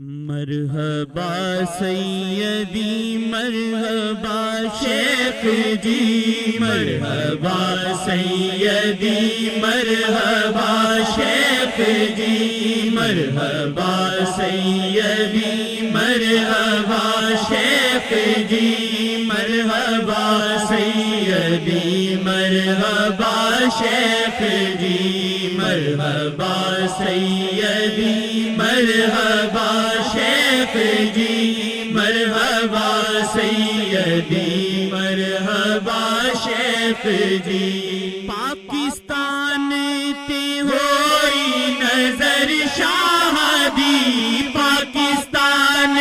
مرحبا سیدی مرحبا شیخ جی، مرحبا سیدی مرحبا شیخ جی، مرحبا سیدی مرحبا شیخ جی، مرحبا سیدی مرحبا شیخ جی، مرحبا سیدی مرحبا شیخ جی، مرحبا سیدی مرحبا شیخ جی۔ پاکستان تے ہوئی نظر شاہ دی، پاکستان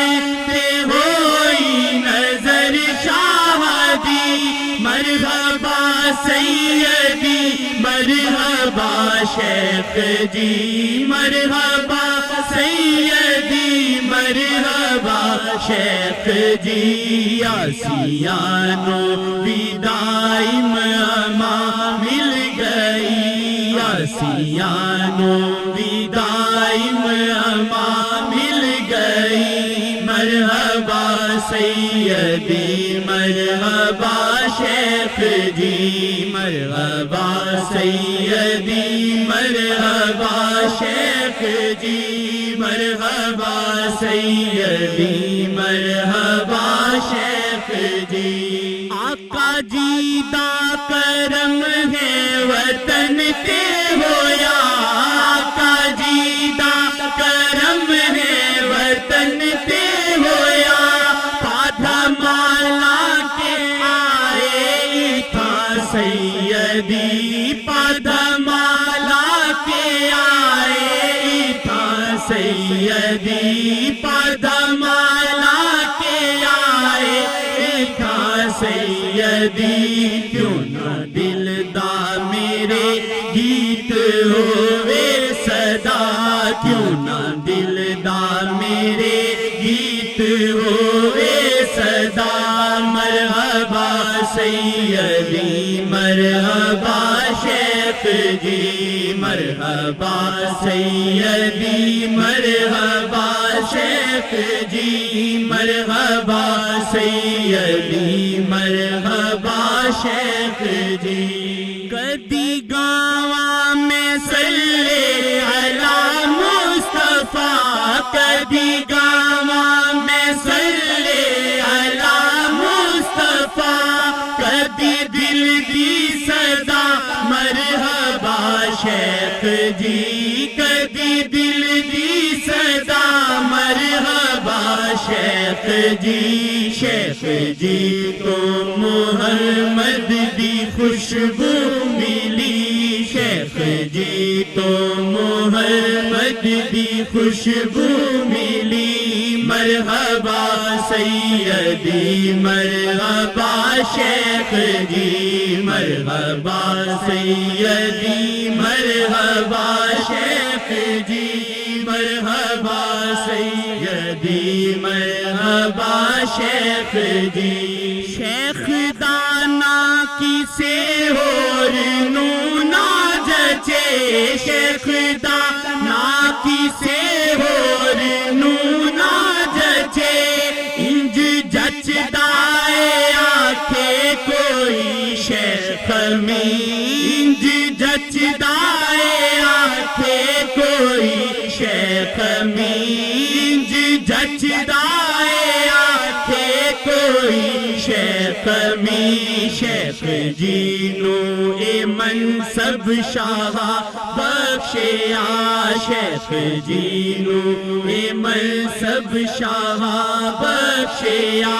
تے ہوئی نظر شاہ دی، مرحبا سیدی مرحبا شیخ جی، مرحبا سیدی مرحبا شیخ جی۔ آسیانو بدائم اما مل گئی، آسیانو بدائم اما مل گئی، مرحبا سیدی مرحبا شیخ جی، مرحبا سیدی مرحبا شیخ جی، مرحبا سیدی مرحبا شیخ جی۔ آقا جی دا کرم ہے وطن تے ہویا، آقا جی دا کرم ہے وطن تے ہویا، پادھا مالا کے آئے تھا سیدی، پادھا مالا کے آئے تھا سیدی، پادھا مالا کے آئے تھا سیدی۔ کیوں نہ دل دا میرے گیت ہوئے صدا، کیوں نہ دل دا میرے گیت ہوئے صدا، مرحبا سیدی مرحبا شیخ جی، مرحبا سیدی مرحبا شیخ جی، مرحبا سیدی مرحبا شیخ جی۔ کدی گاواں میں صلی علی مصطفیٰ، کدی گاواں میں صلی علی مصطفیٰ، کدی دل دی صدا مرحبا شیخ جی، کدی دل دی صدا مرحبا شیخ جی۔ شیخ جی کو محمد دی خوشبو ملی، شیخ جی تو محمد دی خوشبو ملی، مرحبا سیدی مرحبا شیخ جی، مرحبا سیدی مرحبا شیخ جی، مرحبا سیدی مرحبا شیخ جی۔ شیخ دانا کسے اور نو نہ جچے، شیخ دانا کسے اور نو نہ جچے، انج جچدائے آکھے کوئی شیخ میں، انج جچدائے آکھے کوئی شیخ میں، انج جچدائے آکھے کوئی شیخ میں۔ شیخ جی نو اے منصب شاہ بخشیا، شیخ جی نو اے منصب شاہ بخشیا،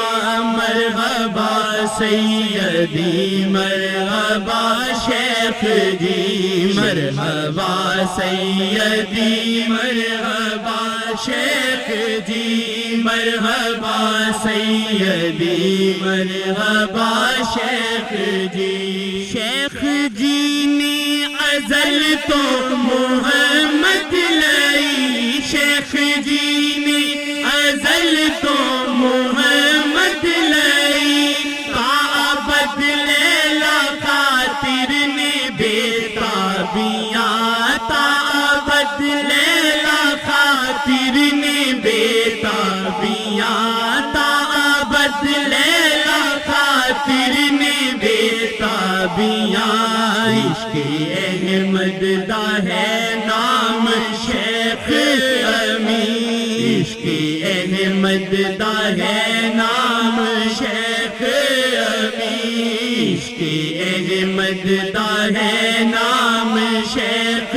مرحبا سیدی مرحبا شیخ جی، مرحبا سیدی مرحبا شیخ جی، مرحبا سیدی مرحبا شیخ جی۔ شیخ جی نے ازل تو محمد لائی، شیخ جی نے ازل تو محمد لائی، کعبۃ لیلا خاطر نے بیتابیاں، کعبۃ لیلا خاطر نے بیتابیاں، لیلا خاطر نے بےتابیاں عشق احمد دا ہے نام شیخ امین عشق احمد دا ہے نام شیخ امین عشق احمد دا ہے نام شیخ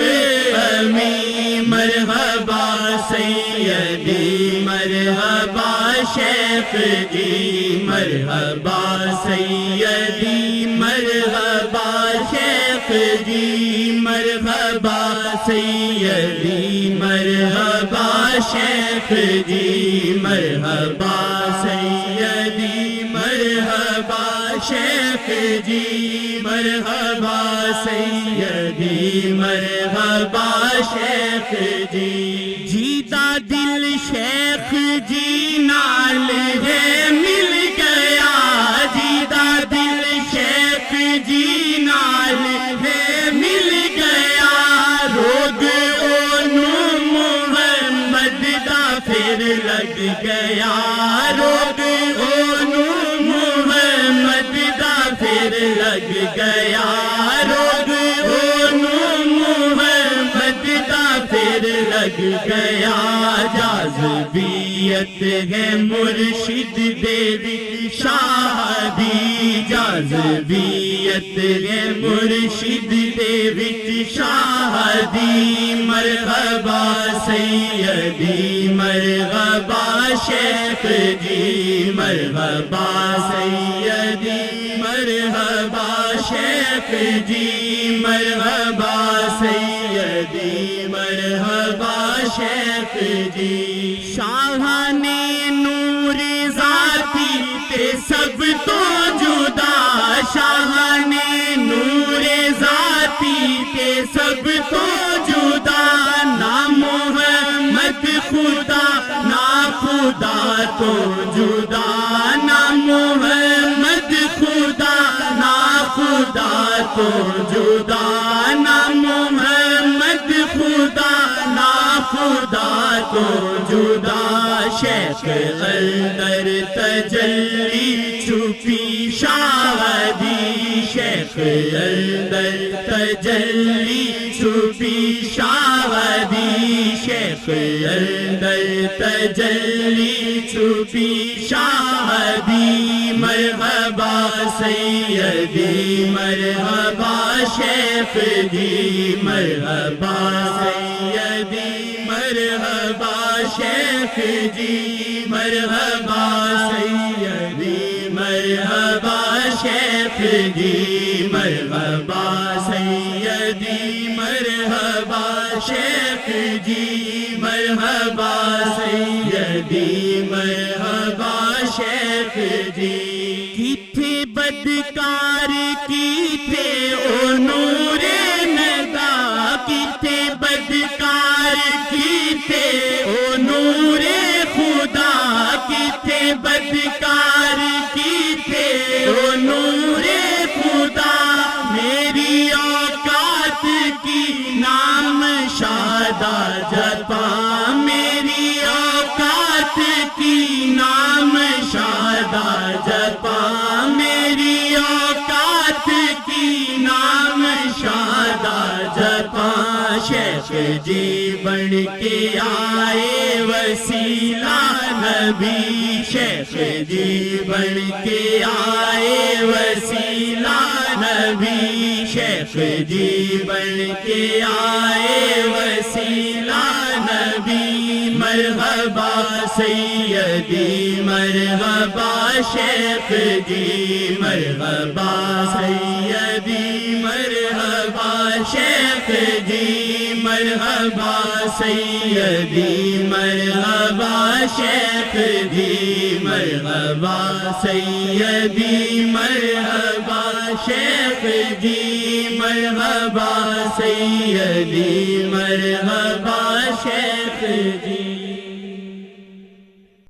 امین مرحبا سیدی مرحبا شیخ جی مرحبا سیدی مرحبا شیخ جی مرحبا سیدی مرحبا شیخ جی مرحبا سیدی مرحبا شیخ جی مرحبا سیدی مرحبا شیخ جی جیتا دل شیخ جی نال ہے مل گیا جیتا دل شیخ جی نال ہے مل گیا روگ اونوں محمد دا پھر لگ گیا روگ اونوں محمد دا پھر لگ گیا روگ اونوں محمد دا پھر لگ گیا جاذبیت ہے مرشد دے وچ شاہدی جاذبیت ہے مرشد دے وچ شاہدی مرحبا سیدی مرحبا شیخ جی مرحبا سیدی مرحبا شیخ جی مرحبا سیدی مرحبا شیخ جی شاہان نور ذاتی تے سب تو جدا شاہان نور ذاتی تے سب تو جدا نہ محمد خدا نہ خدا تو جدا نہ محمد خدا نہ خدا تو جدا نہ محمد خدا نہ خدا تو جدا شیخ اندر تجلی چھپی شاہدی شیخ اندر تجلی چھپی شاہدی شیخ اندر تجلی چھپی شاہدی مرحبا سیدی مرحبا شیخ جی مرحبا سیدی مرحبا شیخ جی مرحبا سیدی مرحبا شیخ جی مرحبا سیدی مرحبا شیخ جی مرحبا سیدی مرحبا شیخ جی کتھے بدکار کتھے او نور ندا کتھے بدکار کتھے او نور خدا کتھے بدکار کتھے او نور خدا میری اوقات کی نام شادہ جپا میری اوقات کی نام شادہ جپا میری اوقات کی نام شادہ جپا شیخ جی بن کے آئے وسیلہ نبی شیخ جی بن کے آئے وسیلہ نبی شیخ جی بن کے آئے وسیلہ نبی مرحبا سیدی مرحبا شیخ جی مرحبا سیدی مرحبا شیخ جی مرحبا سیدی مرحبا شیخ جی مرحبا سیدی مرحبا شیخ جی مرحبا سیدی مرحبا